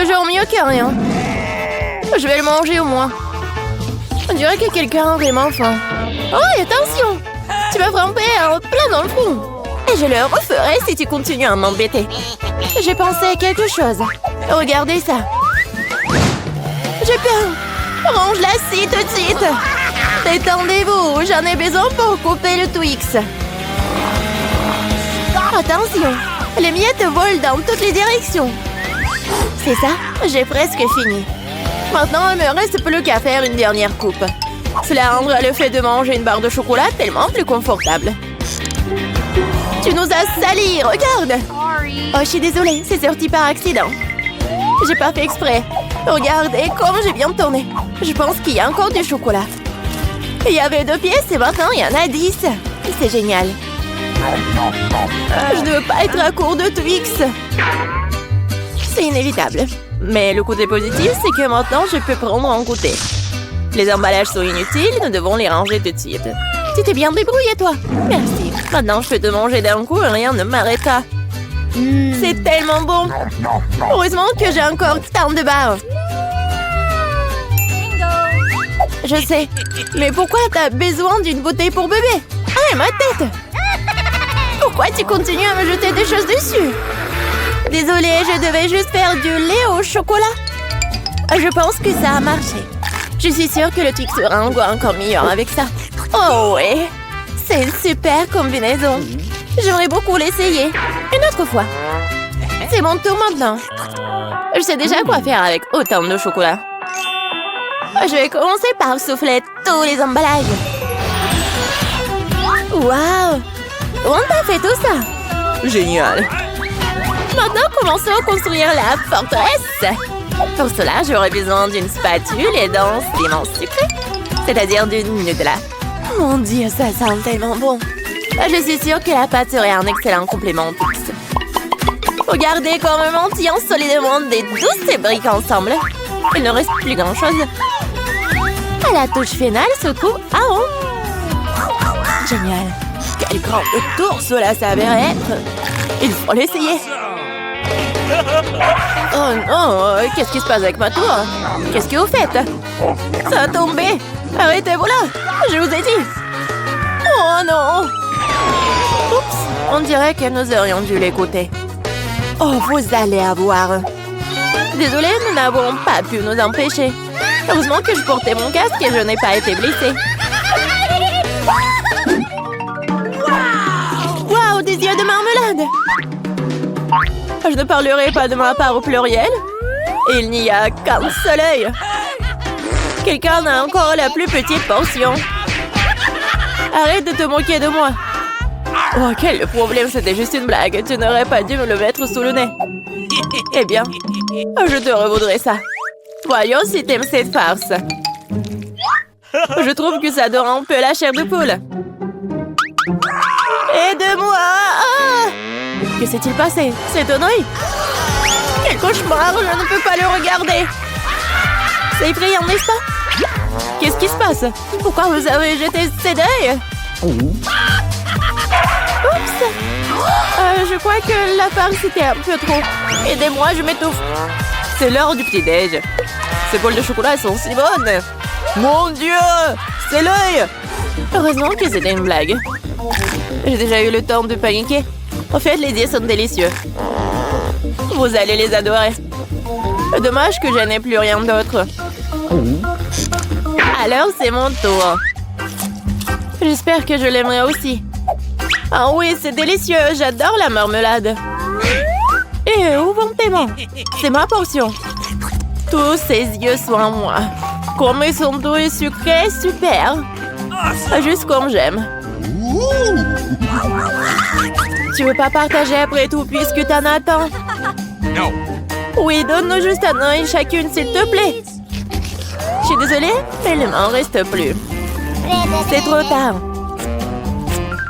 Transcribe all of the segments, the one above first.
toujours mieux que rien. Je vais le manger au moins. On dirait que quelqu'un a vraiment faim. Oh, et attention! Tu m'as frappé en plein dans le front. Et je le referai si tu continues à m'embêter. J'ai pensé à quelque chose. Regardez ça. J'ai peur. Range-la-ci tout de suite. Détendez-vous, j'en ai besoin pour couper le Twix. Attention, les miettes volent dans toutes les directions. C'est ça, j'ai presque fini. Maintenant, il me reste plus qu'à faire une dernière coupe. Cela rendra le fait de manger une barre de chocolat tellement plus confortable. Tu nous as salis, regarde! Oh, je suis désolée, c'est sorti par accident. J'ai pas fait exprès. Regardez comme j'ai bien tourné. Je pense qu'il y a encore du chocolat. Il y avait 2 pièces et maintenant il y en a 10. C'est génial. Je ne veux pas être à court de Twix. C'est inévitable. Mais le côté positif, c'est que maintenant je peux prendre en goûter. Les emballages sont inutiles, nous devons les ranger tout de suite. Tu t'es bien débrouillé, toi. Merci. Maintenant, je peux te manger d'un coup et rien ne m'arrêtera. C'est tellement bon. Heureusement que j'ai encore tant de barres. Je sais. Mais pourquoi t'as besoin d'une bouteille pour bébé? Ah, et ma tête! Pourquoi tu continues à me jeter des choses dessus? Désolée, je devais juste faire du lait au chocolat. Je pense que ça a marché. Je suis sûre que le Twix sera encore meilleur avec ça. Oh ouais! C'est une super combinaison. J'aimerais beaucoup l'essayer. Une autre fois. C'est mon tour maintenant. Je sais déjà quoi faire avec autant de chocolat. Je vais commencer par souffler tous les emballages. Waouh! On t'a fait tout ça? Génial! Maintenant, commençons à construire la forteresse. Pour cela, j'aurai besoin d'une spatule et d'un ciment sucré. C'est-à-dire d'une Nutella. Mon Dieu, ça sent tellement bon. Je suis sûre que la pâte serait un excellent complément au Twix. Regardez comme mantillons solidement des douces briques ensemble. Il ne reste plus grand-chose. À la touche finale se trouve un rond. Génial. Quelle grande tour cela s'avérait être. Il faut l'essayer. Oh non, qu'est-ce qui se passe avec ma tour? Qu'est-ce que vous faites? Ça a tombé. Arrêtez-vous là. Je vous ai dit. Oh non. Oups, on dirait que nous aurions dû l'écouter. Oh, vous allez avoir. Désolée, nous n'avons pas pu nous empêcher. Heureusement que je portais mon casque et je n'ai pas été blessée. Waouh, des yeux de marmelade! Je ne parlerai pas de ma part au pluriel. Il n'y a qu'un seul œil. Quelqu'un a encore la plus petite portion. Arrête de te moquer de moi. Oh, quel problème, c'était juste une blague. Tu n'aurais pas dû me le mettre sous le nez. Eh bien, je te revaudrai ça. Voyons si t'aimes cette farce. Je trouve que ça dore un peu la chair de poule. Aide-moi! Ah! Que s'est-il passé? C'est un œil? Quel cauchemar! Je ne peux pas le regarder. C'est effrayant, n'est-ce pas? Qu'est-ce qui se passe? Pourquoi vous avez jeté cet œil? Oups! Je crois que la farce était un peu trop. Aidez-moi, je m'étouffe. C'est l'heure du petit-déj. Ces bols de chocolat sont si bonnes. Mon Dieu! C'est l'œil! Heureusement que c'était une blague. J'ai déjà eu le temps de paniquer. En fait, les œufs sont délicieux. Vous allez les adorer. Dommage que je n'ai plus rien d'autre. Alors, c'est mon tour. J'espère que je l'aimerai aussi. Ah oui, c'est délicieux. J'adore la marmelade. Et où vont tes mains? C'est ma portion. Tous ces yeux sont à moi. Comme ils sont doux et sucrés, super. Juste comme j'aime. Tu veux pas partager après tout puisque t'en as tant? Non. Oui, donne-nous juste un œil chacune, s'il te plaît. Je suis désolée, mais il ne m'en reste plus. C'est trop tard.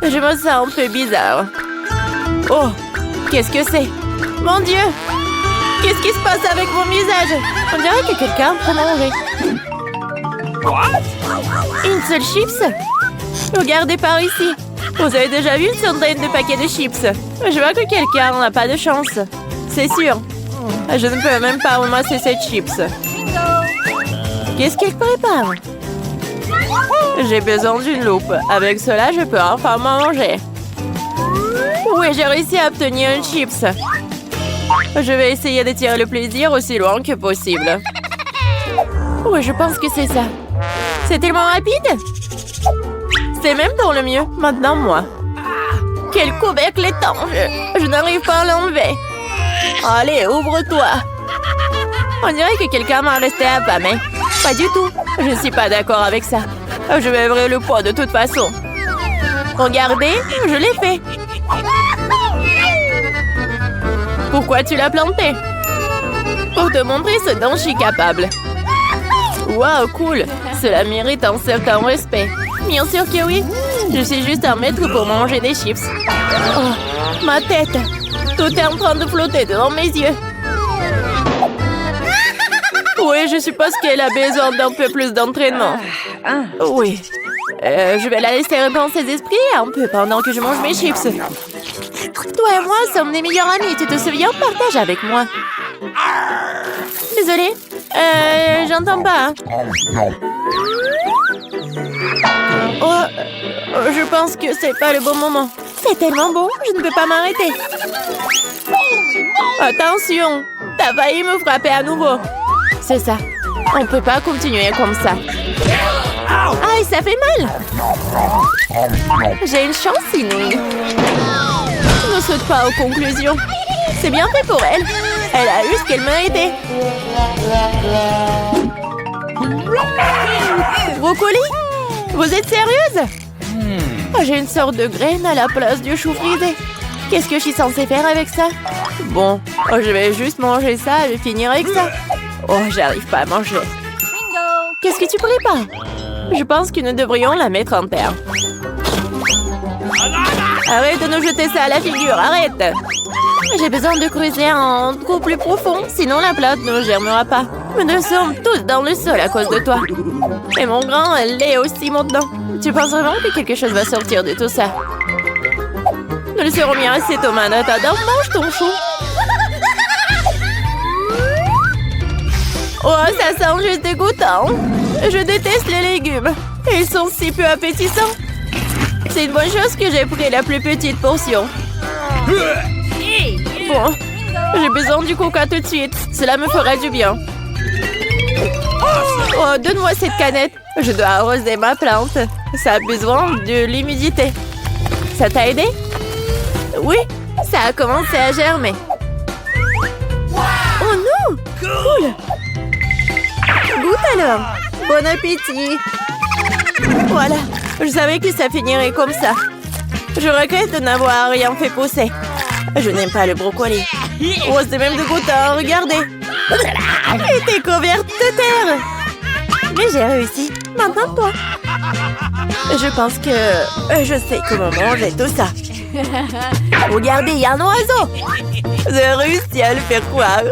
Je me sens un peu bizarre. Oh, qu'est-ce que c'est? Mon Dieu! Qu'est-ce qui se passe avec mon visage? On dirait que quelqu'un prend manger. Une seule chips? Regardez par ici. Vous avez déjà vu une centaine de paquets de chips? Je vois que quelqu'un n'a pas de chance. C'est sûr. Je ne peux même pas ramasser ces chips. Qu'est-ce qu'elle prépare? J'ai besoin d'une loupe. Avec cela, je peux enfin manger. Oui, j'ai réussi à obtenir une chips. Je vais essayer de tirer le plaisir aussi loin que possible. Oui, je pense que c'est ça. C'est tellement rapide. C'est même pour le mieux. Maintenant, moi. Quel couvercle étanche. Je n'arrive pas à l'enlever. Allez, ouvre-toi. On dirait que quelqu'un m'a resté affamé. Pas du tout. Je ne suis pas d'accord avec ça. Je vais ouvrir le pot de toute façon. Regardez, je l'ai fait. Pourquoi tu l'as planté? Pour te montrer ce dont je suis capable. Waouh, cool. Cela mérite un certain respect. Bien sûr que oui. Je suis juste un maître pour manger des chips. Oh, ma tête. Tout est en train de flotter devant mes yeux. Oui, je suppose qu'elle a besoin d'un peu plus d'entraînement. Oui. Je vais la laisser reprendre ses esprits un peu pendant que je mange mes chips. Toi et moi sommes des meilleurs amis, tu te souviens? Partage avec moi. Désolée. J'entends pas. Oh, je pense que c'est pas le bon moment. C'est tellement bon, je ne peux pas m'arrêter. Attention, t'as failli me frapper à nouveau. C'est ça. On peut pas continuer comme ça. Aïe, ça fait mal. J'ai une chance inouïe. Ne saute pas aux conclusions. C'est bien fait pour elle. Elle a eu ce qu'elle méritait. Brocoli? Vous êtes sérieuse? J'ai une sorte de graine à la place du chou frisé. Qu'est-ce que je suis censée faire avec ça? Bon, je vais juste manger ça et finir avec ça. Oh, j'arrive pas à manger. Qu'est-ce que tu prépares? Je pense que nous devrions la mettre en terre. Arrête de nous jeter ça à la figure, arrête! J'ai besoin de creuser un trou plus profond, sinon la plante ne germera pas. Nous sommes tous dans le sol à cause de toi. Et mon grand, elle l'est aussi maintenant. Tu penses vraiment que quelque chose va sortir de tout ça? Nous le serons bien assez, Thomas. Attends, mange ton chou. Oh, ça sent juste dégoûtant. Je déteste les légumes. Ils sont si peu appétissants. C'est une bonne chose que j'ai pris la plus petite portion. Bon, j'ai besoin du coca tout de suite. Cela me fera du bien. Oh, donne-moi cette canette. Je dois arroser ma plante. Ça a besoin de l'humidité. Ça t'a aidé? Oui, ça a commencé à germer. Oh non! Cool! Goûte alors! Bon appétit! Voilà, je savais que ça finirait comme ça. Je regrette de n'avoir rien fait pousser. Je n'aime pas le brocoli. Oh, c'est même dégoûtant, regardez! Elle était couverte de terre! Mais j'ai réussi. Maintenant, toi. Je pense que je sais comment manger tout ça. Regardez, il y a un oiseau. J'ai réussi à le faire croire.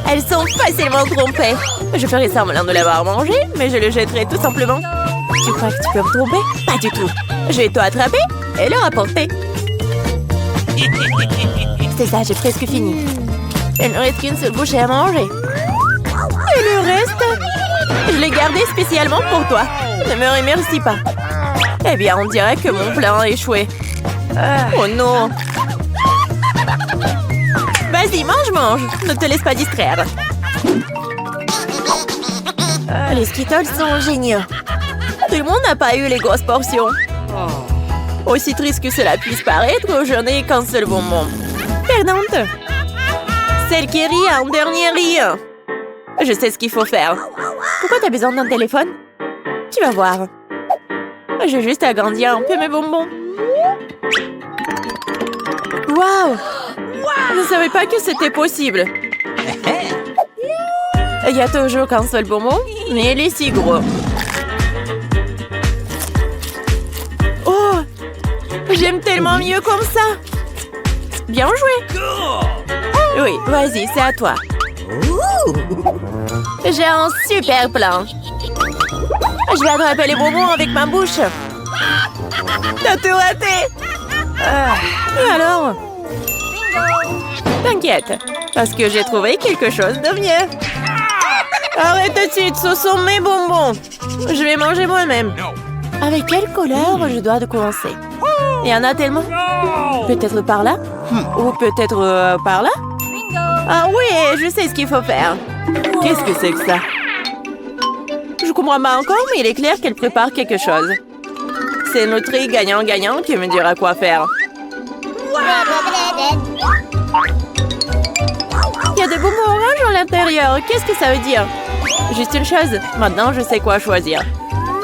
Elles sont facilement trompées. Je ferai semblant de l'avoir mangé, mais je le jetterai tout simplement. Tu crois que tu peux me tromper? Pas du tout. Je vais tout attraper et le rapporter. C'est ça, j'ai presque fini. Il ne reste qu'une seule bouchée à manger. Et le reste? Je l'ai gardé spécialement pour toi. Ne me remercie pas. Eh bien, on dirait que mon plan a échoué. Oh non! Vas-y, mange! Ne te laisse pas distraire. Les Skittles sont géniaux. Tout le monde n'a pas eu les grosses portions. Aussi triste que cela puisse paraître, je n'ai qu'un seul bonbon. Perdante. Celle qui rit en dernier rit. Je sais ce qu'il faut faire. Pourquoi t'as besoin d'un téléphone? Tu vas voir. J'ai juste agrandir un peu mes bonbons. Waouh! Je ne savais pas que c'était possible. Il y a toujours qu'un seul bonbon, mais il est si gros. Oh! J'aime tellement mieux comme ça. Bien joué. Oui, vas-y, c'est à toi. J'ai un super plan. Je vais attraper les bonbons avec ma bouche. T'as tout raté. Et alors? T'inquiète, Parce que j'ai trouvé quelque chose de mieux. Arrête tout de suite, ce sont mes bonbons. Je vais manger moi-même. Avec quelle couleur je dois commencer? Il y en a tellement. Peut-être par là? Ou peut-être par là? Ah oui, je sais ce qu'il faut faire. Qu'est-ce que c'est que ça? Je comprends pas encore, mais il est clair qu'elle prépare quelque chose. C'est notre gagnant-gagnant qui me dira quoi faire. Il y a des bonbons oranges à l'intérieur. Qu'est-ce que ça veut dire? Juste une chose. Maintenant, je sais quoi choisir.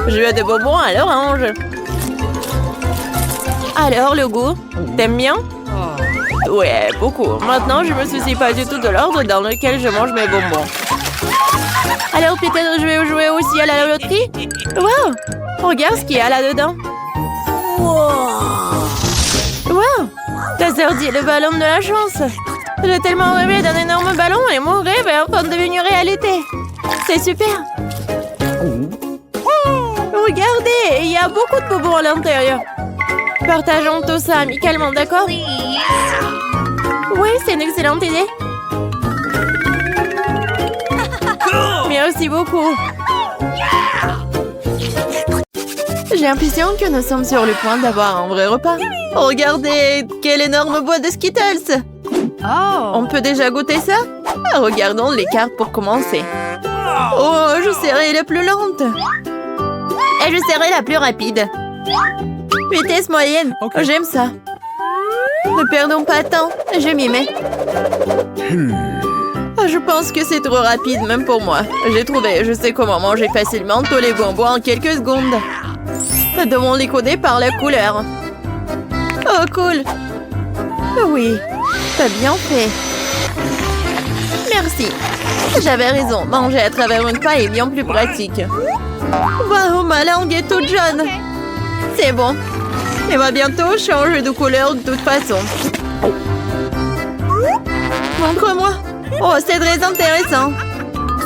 Je veux des bonbons à l'orange. Alors, le goût? T'aimes bien? Ouais, beaucoup. Maintenant, je me soucie pas du tout de l'ordre dans lequel je mange mes bonbons. Alors, peut-être je vais jouer aussi à la loterie? Wow! Regarde ce qu'il y a là-dedans. Wow! Ta sœur dit le ballon de la chance. J'ai tellement rêvé d'un énorme ballon et mon rêve est en train de devenir réalité. C'est super. Regardez, il y a beaucoup de bonbons à l'intérieur. Partageons tout ça amicalement, d'accord? Oui, c'est une excellente idée. Merci beaucoup. J'ai l'impression que nous sommes sur le point d'avoir un vrai repas. Regardez, quelle énorme boîte de Skittles. On peut déjà goûter ça? Regardons les cartes pour commencer. Oh, je serai la plus lente. Et je serai la plus rapide. Vitesse moyenne. J'aime ça. Ne perdons pas de temps. Je m'y mets. Je pense que c'est trop rapide, même pour moi. J'ai trouvé, je sais comment manger facilement tous les bonbons en quelques secondes. Nous devons les coder par la couleur. Oh, cool. Oui, t'as bien fait. Merci. J'avais raison, manger à travers une paille est bien plus pratique. Waouh, ma langue est toute jaune. C'est bon. Elle va bientôt changer de couleur de toute façon. Montre-moi. Oh, c'est très intéressant.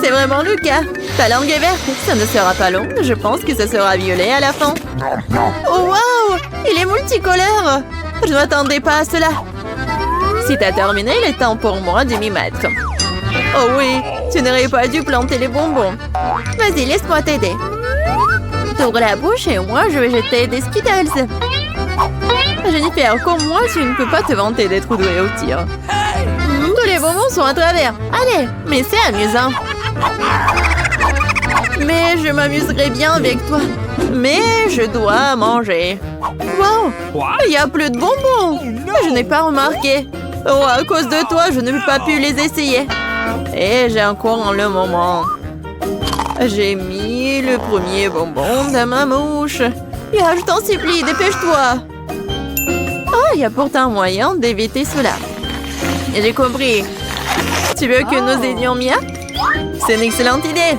C'est vraiment le cas. Ta langue est verte. Ça ne sera pas long. Je pense que ça sera violet à la fin. Oh, waouh! Il est multicolore. Je ne m'attendais pas à cela. Si t'as terminé, il est temps pour moi de m'y mettre. Oh oui, tu n'aurais pas dû planter les bonbons. Vas-y, laisse-moi t'aider. T'ouvres la bouche et moi, je vais jeter des Skittles. Jennifer, comme moi, tu ne peux pas te vanter d'être douée au tir. Tous les bonbons sont à travers. Allez, mais c'est amusant. Mais je m'amuserai bien avec toi. Mais je dois manger. Wow, il n'y a plus de bonbons. Je n'ai pas remarqué. Oh, à cause de toi, je n'ai pas pu les essayer. Et j'ai encore le moment. J'ai mis le premier bonbon dans ma mouche. Je t'en supplie, dépêche-toi. Oh, il y a pourtant moyen d'éviter cela. J'ai compris. Tu veux que nous aidions Mia? C'est une excellente idée.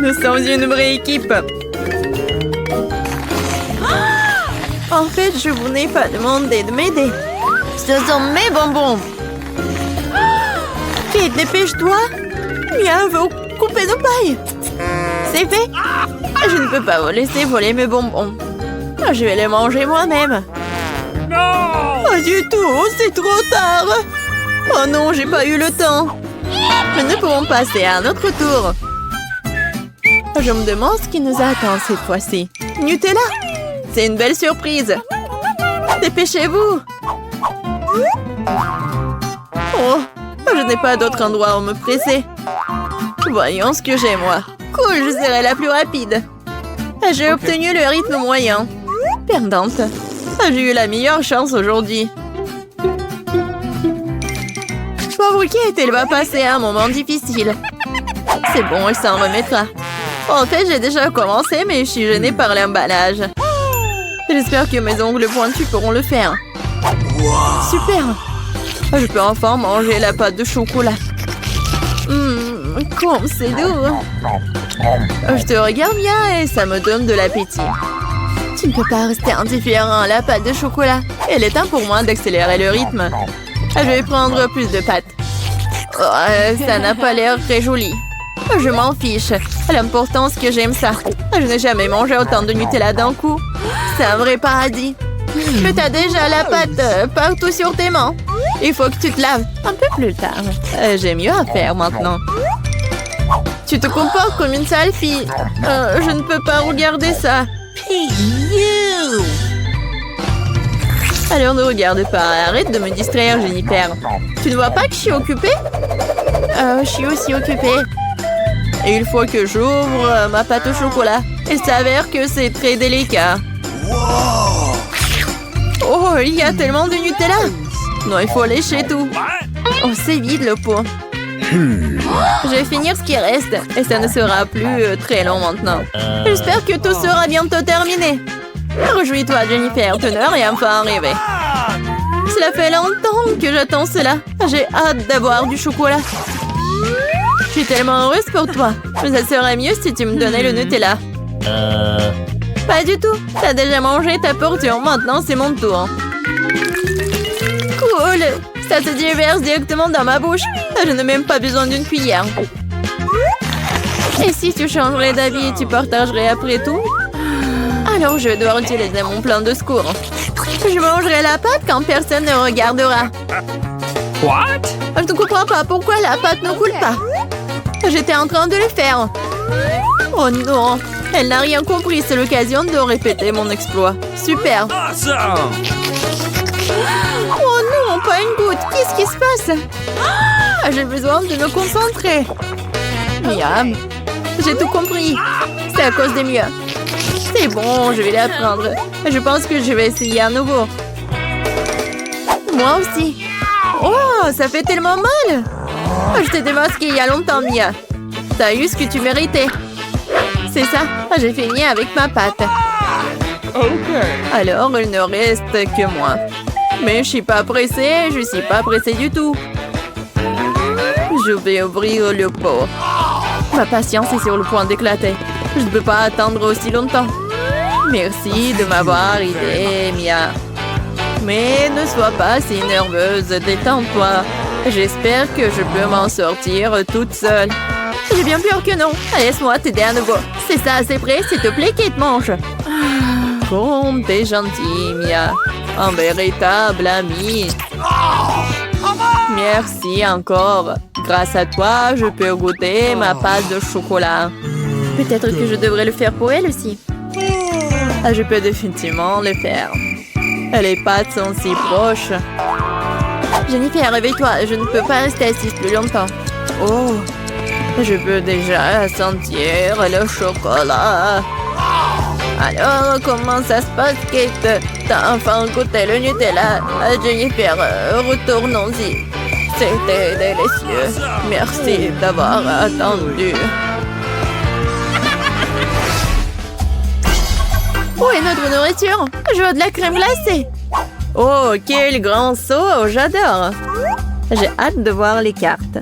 Nous sommes une vraie équipe. En fait, je vous n'ai pas demandé de m'aider. Ce sont mes bonbons. Vite, dépêche-toi. Mia veut couper nos pailles. C'est fait. Je ne peux pas vous laisser voler mes bonbons. Je vais les manger moi-même. Pas du tout, c'est trop tard. Oh non, j'ai pas eu le temps. Mais nous pouvons passer à un autre tour. Je me demande ce qui nous attend cette fois-ci. Nutella, c'est une belle surprise. Dépêchez-vous. Oh, je n'ai pas d'autre endroit où me presser. Voyons ce que j'ai, moi. Cool, je serai la plus rapide. J'ai obtenu le rythme moyen. Perdante. J'ai eu la meilleure chance aujourd'hui. Pauvre Kate, elle va passer un moment difficile. C'est bon, elle s'en remettra. En fait, j'ai déjà commencé, mais je suis gênée par l'emballage. J'espère que mes ongles pointus pourront le faire. Super! Je peux enfin manger la pâte de chocolat. Comme c'est doux. Je te regarde bien et ça me donne de l'appétit. Tu ne peux pas rester indifférent à la pâte de chocolat. Il est temps pour moi d'accélérer le rythme. Je vais prendre plus de pâtes. Oh, ça n'a pas l'air très joli. Je m'en fiche. L'important, c'est que j'aime ça. Je n'ai jamais mangé autant de Nutella d'un coup. C'est un vrai paradis. Mais t'as déjà la pâte partout sur tes mains. Il faut que tu te laves un peu plus tard. J'ai mieux à faire maintenant. Tu te comportes comme une sale fille. Je ne peux pas regarder ça. Alors ne regarde pas. Arrête de me distraire, Jennifer. Tu ne vois pas que je suis occupée? Je suis aussi occupée. Et il faut que j'ouvre ma pâte au chocolat. Il s'avère que c'est très délicat. Oh, il y a tellement de Nutella. Non, il faut lécher tout. Oh, c'est vide le pot. Je vais finir ce qui reste. Et ça ne sera plus très long maintenant. J'espère que tout sera bientôt terminé. Réjouis-toi, Jennifer. Tu n'es rien enfin arrivé. Cela fait longtemps que j'attends cela. J'ai hâte d'avoir du chocolat. Je suis tellement heureuse pour toi. Mais ça serait mieux si tu me donnais le Nutella. Pas du tout. T'as déjà mangé ta portion. Maintenant, c'est mon tour. Cool. Ça se déverse directement dans ma bouche. Je n'ai même pas besoin d'une cuillère. Et si tu changerais d'avis et tu partagerais après tout? Alors je dois utiliser mon plan de secours. Je mangerai la pâte quand personne ne regardera. What? Je ne comprends pas pourquoi la pâte ne coule pas. J'étais en train de le faire. Oh non, elle n'a rien compris. C'est l'occasion de répéter mon exploit. Super. Awesome! Oh non, pas une goutte. Qu'est-ce qui se passe? J'ai besoin de me concentrer. Miam. J'ai tout compris. C'est à cause des miens. C'est bon, je vais l'apprendre. Je pense que je vais essayer à nouveau. Moi aussi. Oh, ça fait tellement mal. Je t'ai démasqué il y a longtemps, Mia. T'as eu ce que tu méritais. C'est ça, j'ai fini avec ma pâte. Okay. Alors, il ne reste que moi. Mais je suis pas pressée, je suis pas pressée du tout. Je vais ouvrir le pot. Ma patience est sur le point d'éclater. Je ne peux pas attendre aussi longtemps. Merci de m'avoir aidé, Mia. Mais ne sois pas si nerveuse, détends-toi. J'espère que je peux m'en sortir toute seule. J'ai bien peur que non. Laisse-moi t'aider à nouveau. C'est ça, c'est prêt, s'il te plaît, Kate, mange. Comme t'es gentille, Mia. Un véritable ami. Merci encore. Grâce à toi, je peux goûter ma pâte de chocolat. Peut-être que je devrais le faire pour elle aussi. Je peux définitivement le faire. Les pâtes sont si proches. Jennifer, réveille-toi. Je ne peux pas rester assise plus longtemps. Oh, je peux déjà sentir le chocolat. Alors, comment ça se passe, Kate? T'as enfin goûté le Nutella. Jennifer, retournons-y. C'était délicieux. Merci d'avoir attendu. Où est notre nourriture? Je veux de la crème glacée. Oh, quel grand saut! J'adore. J'ai hâte de voir les cartes.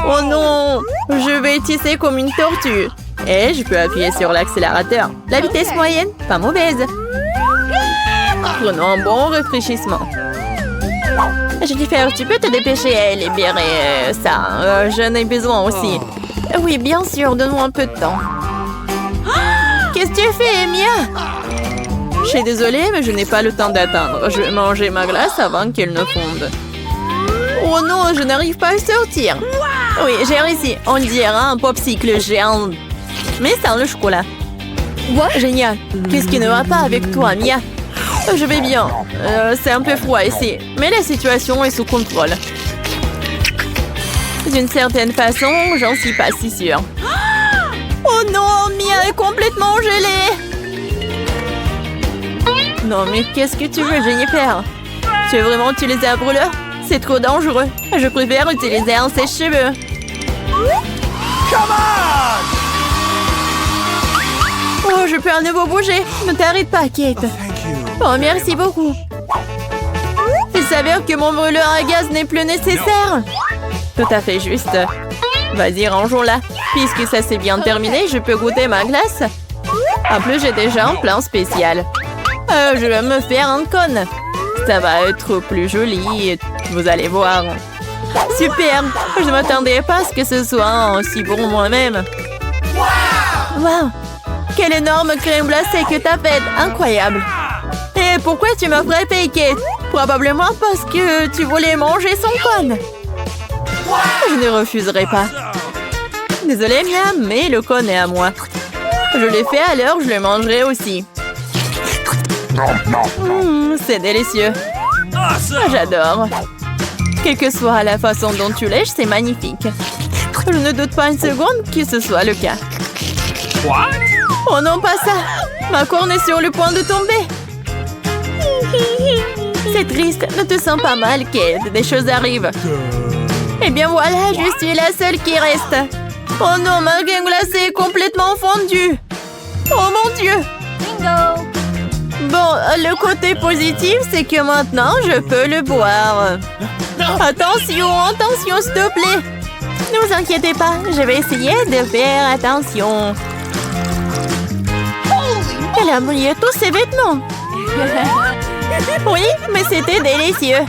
Oh non! Je vais tisser comme une tortue. Et je peux appuyer sur l'accélérateur. La vitesse moyenne, pas mauvaise. Prenons un bon rafraîchissement. Jennifer, tu peux te dépêcher à libérer ça. J'en ai besoin aussi. Oui, bien sûr, donne-moi un peu de temps. Qu'est-ce que tu fais, Mia? Je suis désolée, mais je n'ai pas le temps d'attendre. Je vais manger ma glace avant qu'elle ne fonde. Oh non, je n'arrive pas à sortir. Oui, j'ai réussi. On dirait un popsicle géant. Mais sans le chocolat. Génial. Qu'est-ce qui ne va pas avec toi, Mia? Je vais bien. C'est un peu froid ici. Mais la situation est sous contrôle. D'une certaine façon, j'en suis pas si sûre. Oh non, Mia est complètement gelée. Non, mais qu'est-ce que tu veux, Jennifer? Tu veux vraiment utiliser un brûleur? C'est trop dangereux. Je préfère utiliser un sèche-cheveux. Come on! Oh, je peux à nouveau bouger. Ne t'arrête pas, Kate. Oh, merci beaucoup. Il s'avère que mon brûleur à gaz n'est plus nécessaire. Tout à fait juste. Vas-y, rangeons-la. Puisque ça s'est bien terminé, je peux goûter ma glace. En plus, j'ai déjà un plan spécial. Je vais me faire un cône. Ça va être plus joli. Vous allez voir. Super. Je ne m'attendais pas à ce que ce soit aussi bon moi-même. Wow. Quelle énorme crème glacée que t'as faite. Incroyable. Et pourquoi tu m'as frappé, Kate? Probablement parce que tu voulais manger son cône. Je ne refuserai pas. Désolée, miam, mais le cône est à moi. Je l'ai fait alors, je le mangerai aussi. C'est délicieux. J'adore. Quelle que soit la façon dont tu lèches, c'est magnifique. Je ne doute pas une seconde que ce soit le cas. What? Oh non, pas ça! Ma corne est sur le point de tomber. C'est triste, ne te sens pas mal, Kate. Des choses arrivent. Eh bien voilà, je suis la seule qui reste. Oh non, ma crème glacée est complètement fondue. Oh mon Dieu! Bingo! Bon, le côté positif, c'est que maintenant, je peux le boire. Attention, attention, s'il te plaît. Ne vous inquiétez pas, je vais essayer de faire attention. Elle a mouillé tous ses vêtements. Oui, mais c'était délicieux.